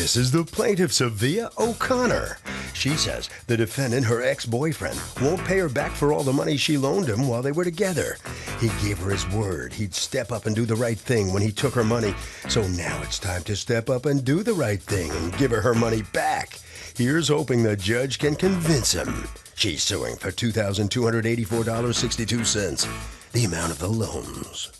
This is the plaintiff, Savia O'Connor. She says the defendant, her ex-boyfriend, won't pay her back for all the money she loaned him while they were together. He gave her his word he'd step up and do the right thing when he took her money. So now it's time to step up and do the right thing and give her money back. Here's hoping the judge can convince him. She's suing for $2,284.62, the amount of the loans.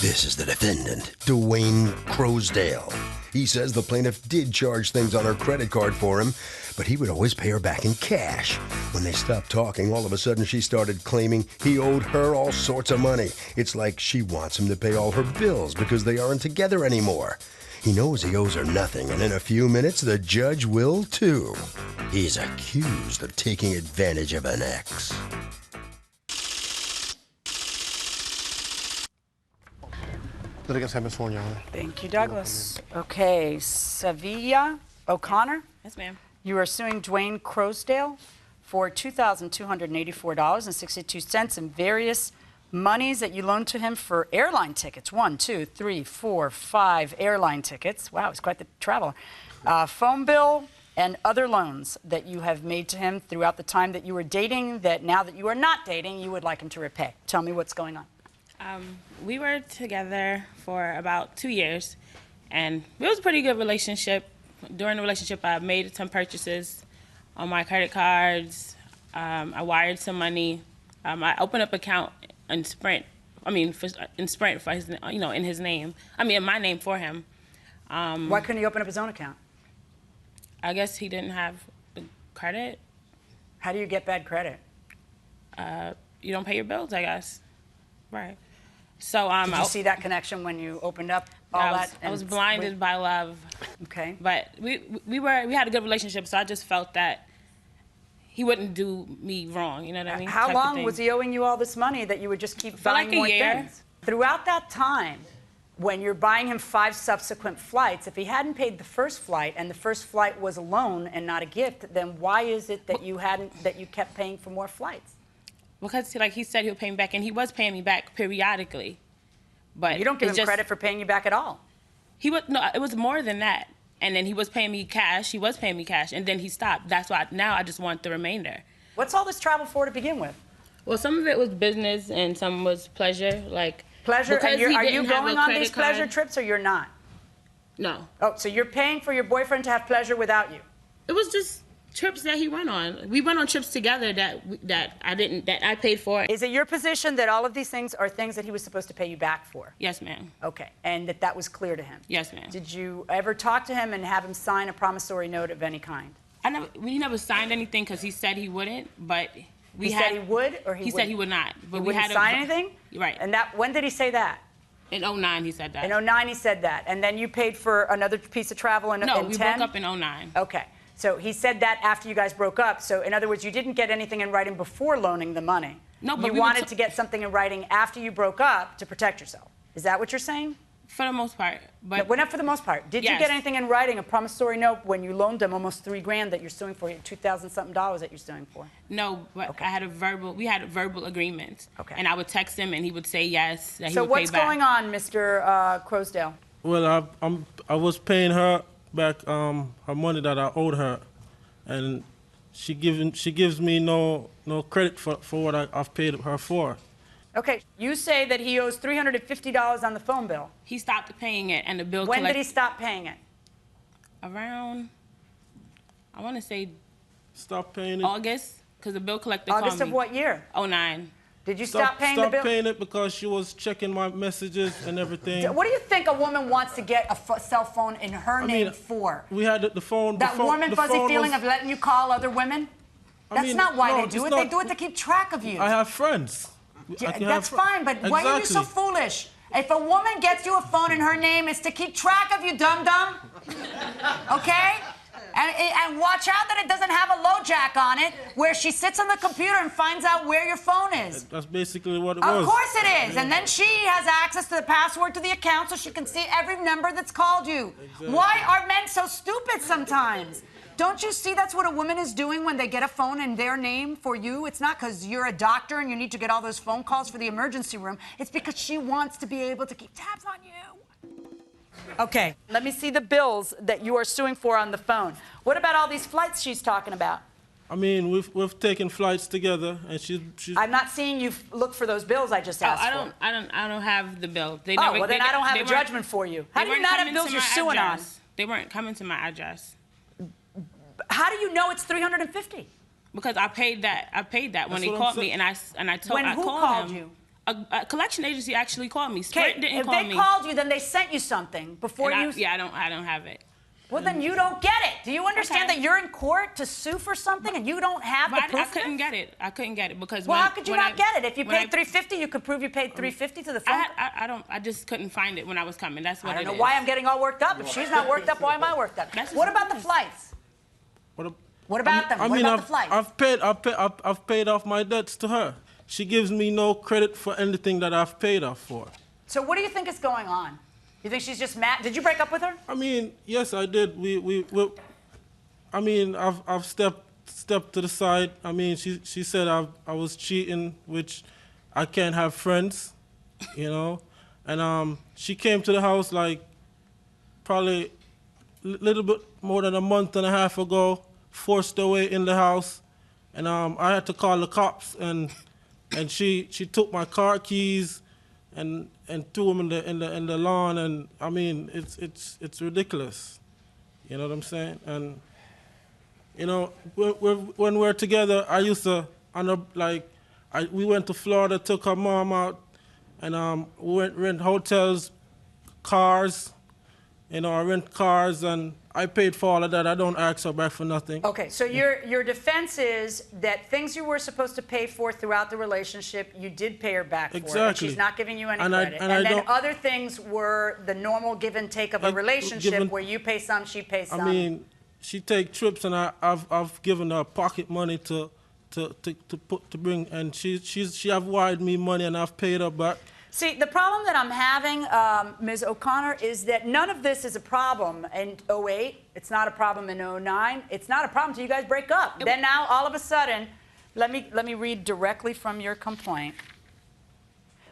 This is the defendant, Dwayne Crosdale. He says the plaintiff did charge things on her credit card for him, but he would always pay her back in cash. When they stopped talking, all of a sudden she started claiming he owed her all sorts of money. It's like she wants him to pay all her bills because they aren't together anymore. He knows he owes her nothing, and in a few minutes, the judge will too. He's accused of taking advantage of an ex. Litigants have been sworn, Your Honor. Thank you, Douglas. Okay, Savia O'Connor. Yes, ma'am. You are suing Dwayne Crosdale for $2,284.62 in various monies that you loaned to him for airline tickets. 1, 2, 3, 4, 5 airline tickets. Wow, it's quite the travel. Phone bill and other loans that you have made to him throughout the time that you were dating, that now that you are not dating, you would like him to repay. Tell me what's going on. We were together for about 2 years, and it was a pretty good relationship. During the relationship, I made some purchases on my credit cards. I wired some money. I opened up an account in Sprint. In Sprint for his, in his name. In my name for him. Why couldn't he open up his own account? I guess he didn't have the credit. How do you get bad credit? You don't pay your bills, I guess. Right. So did you see that connection when you opened up all that? I was blinded by love. Okay. But we had a good relationship, so I just felt that he wouldn't do me wrong. You know what I mean? How long was he owing you all this money that you would just keep buying more things? Throughout that time, when you're buying him 5 subsequent flights, if he hadn't paid the first flight and the first flight was a loan and not a gift, then why is it that you kept paying for more flights? Because he said he'll pay me back, and he was paying me back periodically. But you don't give him credit for paying you back at all. No, it was more than that. And then he was paying me cash. He was paying me cash, and then he stopped. That's why now I just want the remainder. What's all this travel for to begin with? Well, some of it was business, and some was pleasure. Pleasure? And are you going on these pleasure trips, or you're not? No. Oh, so you're paying for your boyfriend to have pleasure without you? It was just trips that he went on. We went on trips together that I paid for. Is it your position that all of these things are things that he was supposed to pay you back for? Yes, ma'am. Okay, and that was clear to him? Yes, ma'am. Did you ever talk to him and have him sign a promissory note of any kind? We never signed anything because he said he wouldn't, but he said he would, or he said he would not. But he wouldn't sign anything? Right. And when did he say that? In 2009, he said that. In 2009, he said that. And then you paid for another piece of travel in 10? No, we broke up in 2009. Okay. So he said that after you guys broke up. So in other words, you didn't get anything in writing before loaning the money. No, but you wanted to get something in writing after you broke up to protect yourself. Is that what you're saying? For the most part. But no, not for the most part. Did you get anything in writing, a promissory note, when you loaned them almost $3,000 that you're suing for, $2,000-something that you're suing for? No, but okay. we had a verbal agreement. Okay. And I would text him, and he would say yes, that he so would pay back. So what's going on, Mr. Crosdale? Well, I was paying her back her money that I owed her, and she gives me no credit for what I've paid her for. Okay, you say that he owes $350 on the phone bill. He stopped paying it, and the bill. When did he stop paying it? Around, I want to say, stop paying it. August, because the bill collector called me. August of what year? 2009. Did you stop paying the bill? Stop paying it because she was checking my messages and everything. What do you think a woman wants to get a cell phone in her name for? We had the phone. That warm and fuzzy feeling of letting you call other women? That's not why they do it. They do it to keep track of you. I have friends. That's fine, but why are you so foolish? If a woman gets you a phone in her name, it's to keep track of you, dum-dum. Okay? And watch out that it doesn't have a LoJack on it, where she sits on the computer and finds out where your phone is. That's basically what it was. Of course it is. And then she has access to the password to the account so she can see every number that's called you. Exactly. Why are men so stupid sometimes? Don't you see that's what a woman is doing when they get a phone in their name for you? It's not because you're a doctor and you need to get all those phone calls for the emergency room. It's because she wants to be able to keep tabs on you. Okay, let me see the bills that you are suing for on the phone. What about all these flights she's talking about? I mean, we've taken flights together, and she's. I'm not seeing you look for those bills I just asked for. I don't have the bill. They well, then I don't have a judgment for you. How do you not have bills you're suing on? They weren't coming to my address. How do you know it's $350? Because I paid that. I paid that when they called me, and I told. When who called you? A collection agency actually called me. Sprint didn't call me. If they called you, then they sent you something before you. Yeah, I don't have it. Well, then you don't get it. Do you understand that you're in court to sue for something and you don't have the proof? I couldn't get it. I couldn't get it because. Well, how could you not get it? If you paid $350, you could prove you paid $350 to the phone. I just couldn't find it when I was coming. That's what it is. I don't know why I'm getting all worked up. If she's not worked up, why am I worked up? What about the flights? What about them? What about the flights? I've paid off my debts to her. She gives me no credit for anything that I've paid off for. So what do you think is going on? You think she's just mad? Did you break up with her? I mean, yes, I did. I mean, I've stepped to the side. I mean, she said I was cheating, which I can't have friends, you know. And she came to the house like probably a little bit more than a month and a half ago, forced her way in the house, and I had to call the cops, and she took my car keys and threw them in the lawn, and I mean it's ridiculous, you know what I'm saying? And you know, when we're together, I used to we went to Florida, took her mom out, and we went rent hotels, cars, you know, I rent cars, and I paid for all of that. I don't ask her back for nothing. Okay, so your defense is that things you were supposed to pay for throughout the relationship, you did pay her back for. Exactly. And she's not giving you any credit. And then other things were the normal give and take of a relationship where you pay some, she pays some. I mean, she take trips, and I've given her pocket money to bring, and she have wired me money, and I've paid her back. See, the problem that I'm having, Ms. O'Connor, is that none of this is a problem in 08. It's not a problem in 09. It's not a problem until you guys break up. Then now, all of a sudden, let me read directly from your complaint.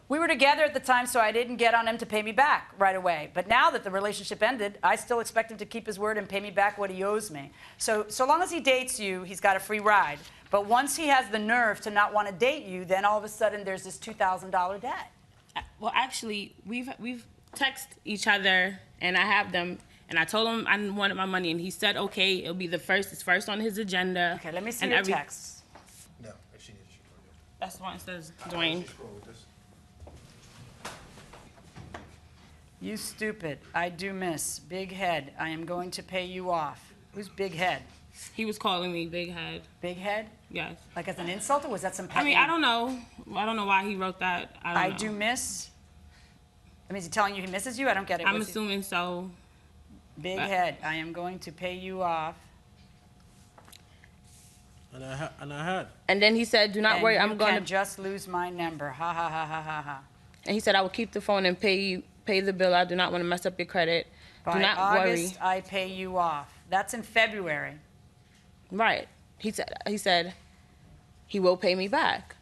We were together at the time, so I didn't get on him to pay me back right away. But now that the relationship ended, I still expect him to keep his word and pay me back what he owes me. So long as he dates you, he's got a free ride. But once he has the nerve to not want to date you, then all of a sudden there's this $2,000 debt. Well, actually, we've texted each other, and I have them, and I told him I wanted my money, and he said, okay, it'll be it's first on his agenda. Okay, let me see your texts. No, if she needs to. That's the one that says Dwayne. You stupid. I do miss. Big head. I am going to pay you off. Who's Big Head? He was calling me Big Head. Big Head? Yes. Like as an insult, or was that some pet I mean, name? I don't know. I don't know why he wrote that. I don't know. do miss? That means he's telling you he misses you? I don't get it. I'm assuming so. Big Head. I am going to pay you off. And I had. And then he said, do not worry, I'm going to just lose my number. Ha, ha, ha, ha, ha, ha. And he said, I will keep the phone and pay the bill. I do not want to mess up your credit. By do not August, worry. I pay you off. That's in February. Right. He said he will pay me back.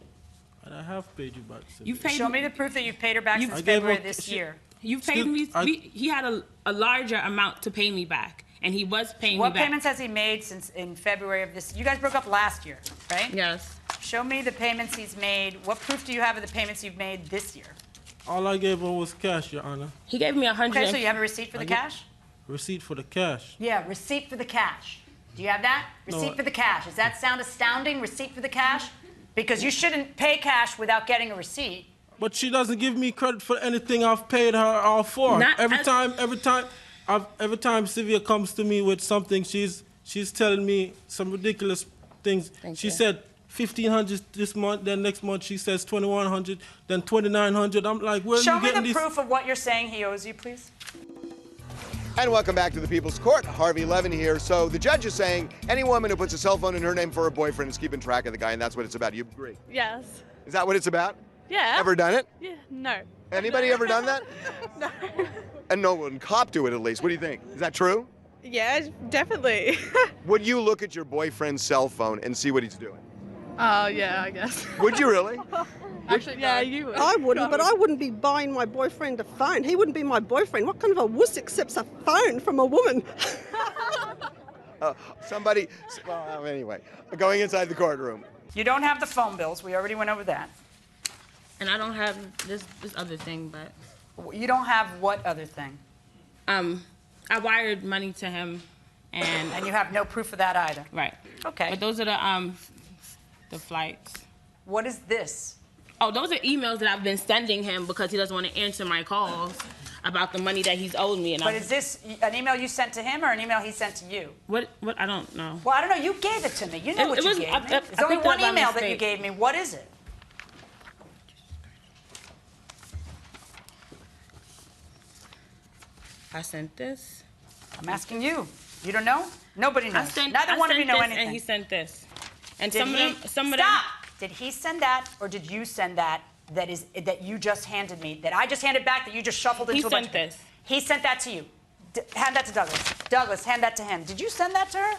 And I have paid you back. You've paid Show me the proof that you've paid her back since February this year. You've paid me. He had a larger amount to pay me back, and he was paying me back. What payments has he made since in February of this? You guys broke up last year, right? Yes. Show me the payments he's made. What proof do you have of the payments you've made this year? All I gave her was cash, Your Honor. He gave me 100. Okay, so you have a receipt for the cash? Receipt for the cash. Yeah, receipt for the cash. Do you have that? Receipt for the cash. Does that sound astounding? Receipt for the cash? Because you shouldn't pay cash without getting a receipt. But she doesn't give me credit for anything I've paid her all for. Every time Sylvia comes to me with something, she's telling me some ridiculous things. She said $1,500 this month, then next month she says $2,100, then $2,900. I'm like, where are you getting these? Show me the proof of what you're saying he owes you, please. And welcome back to the People's Court. Harvey Levin here. So the judge is saying any woman who puts a cell phone in her name for her boyfriend is keeping track of the guy, and that's what it's about. You agree? Yes. Is that what it's about? Yeah. Ever done it? Yeah. No. Anybody ever done that? No. And no one cop to it, at least. What do you think? Is that true? Yeah, definitely. Would you look at your boyfriend's cell phone and see what he's doing? Yeah, I guess. Would you really? Actually, yeah, you would. I wouldn't, but I wouldn't be buying my boyfriend a phone. He wouldn't be my boyfriend. What kind of a wuss accepts a phone from a woman? Somebody, well, anyway, going inside the courtroom. You don't have the phone bills. We already went over that. And I don't have this other thing, but You don't have what other thing? I wired money to him, And you have no proof of that either. right. Okay. But those are the flights. What is this? Oh, those are emails that I've been sending him because he doesn't want to answer my calls about the money that he's owed me. And But is this an email you sent to him or an email he sent to you? what? I don't know. Well, I don't know. You gave it to me. You know It- what it you was- gave I- me. I There's only picked it one up by email that you mistake. gave me. What is it? I sent this. I'm asking you. You don't know? Nobody knows. Neither I one of sent you know this, anything. And he sent this. And Did some he? of them. Some of Stop! Did he send that or did you send that? That you just handed me. That I just handed back. That you just shuffled into He a bunch. sent this. He sent that to you. Hand that to Douglas. Douglas, hand that to him. Did you send that to her?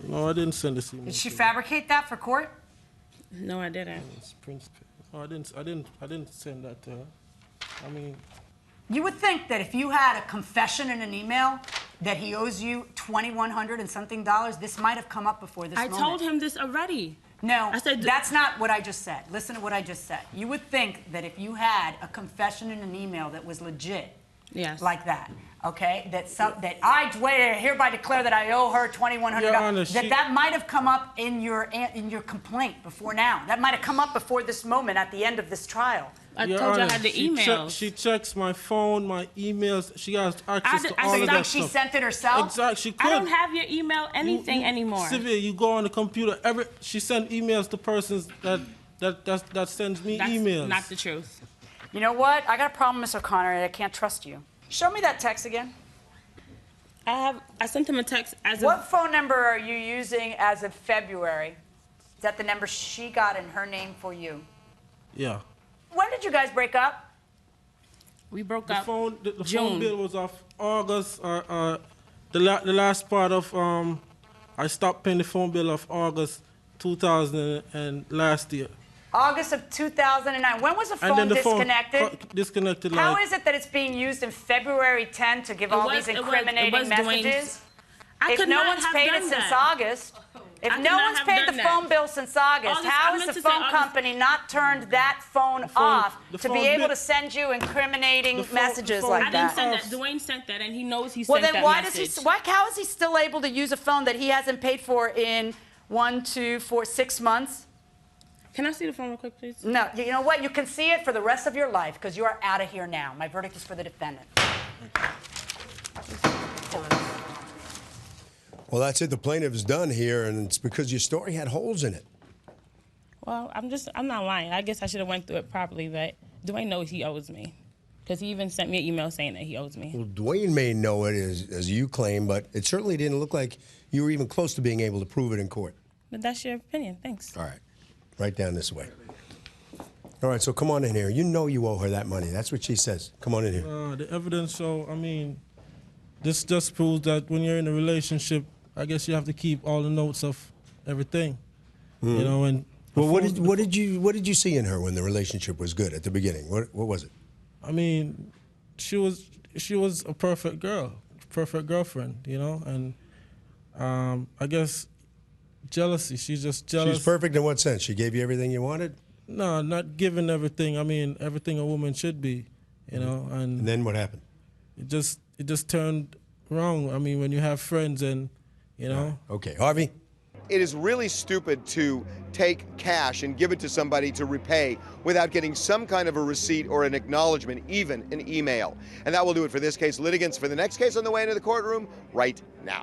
No, I didn't send this email. Did she to her. fabricate that for court? No, I didn't. It's Prince. No, I didn't send that to her. I mean, You would think that if you had a confession in an email that he owes you $2,100 and something dollars, this might have come up before this I moment. told him this already. No, I said that's not what I just said. Listen to what I just said. You would think that if you had a confession in an email that was legit, Yes. like that, okay, that I hereby declare that I owe her $2,100, Your Honor, that might have come up in your complaint before now. That might have come up before this moment at the end of this trial. I Your told you I Honor, had the emails. She checks my phone, my emails. She has access to I all So you of think that she stuff. sent it herself? Exactly. She could. I don't have your email anything anymore. Sylvia, you go on the computer. She sent emails to persons that sends me That's emails. not the truth. You know what? I got a problem, Miss O'Connor, and I can't trust you. Show me that text again. I sent him a text as What phone number are you using as of February? Is that the number she got in her name for you? Yeah. When did you guys break up? we broke The up. phone June. bill was off August. The last part of I stopped paying the phone bill of August 2000 and last year. August of 2009. When was the And phone then the disconnected? phone disconnected. How like, is it that it's being used in February 10 to give all was- these it was- incriminating it was Dwayne's- messages? I If could no not one's have paid done it since that. August, if I could no not one's have paid the done that. phone bill since August, August, how I has meant the to say phone August. company not turned that phone phone- off the to be phone able bill- to send you incriminating the phone- messages the phone- like I didn't that? send that. Dwayne sent that, and he knows he Well, sent then that why message. does he? How is he still able to use a phone that he hasn't paid for in 1, 2, 4, 6 months? Can I see the phone real quick, please? No, you know what? You can see it for the rest of your life because you are out of here now. My verdict is for the defendant. Well, that's it. The plaintiff's done here, and it's because your story had holes in it. Well, I'm not lying. I guess I should have went through it properly, but Dwayne knows he owes me. Because he even sent me an email saying that he owes me. Well, Dwayne may know it as you claim, but it certainly didn't look like you were even close to being able to prove it in court. But that's your opinion. Thanks. All right. Right down this way. All right, so come on in here. You know you owe her that money. That's what she says. Come on in here. The evidence show, I mean, this just proves that when you're in a relationship, I guess you have to keep all the notes of everything. You know, and Well, what did you see in her when the relationship was good at the beginning? What was it? I mean, she was a perfect girl, perfect girlfriend, you know, and I guess jealousy. She's just jealous. She's perfect in what sense? She gave you everything you wanted? No, not giving everything. I mean, everything a woman should be, you know, And then what happened? it just turned wrong. I mean, when you have friends and, you know. Okay, Harvey? It is really stupid to take cash and give it to somebody to repay without getting some kind of a receipt or an acknowledgement, even an email. And that will do it for this case. Litigants for the next case on the way into the courtroom right now.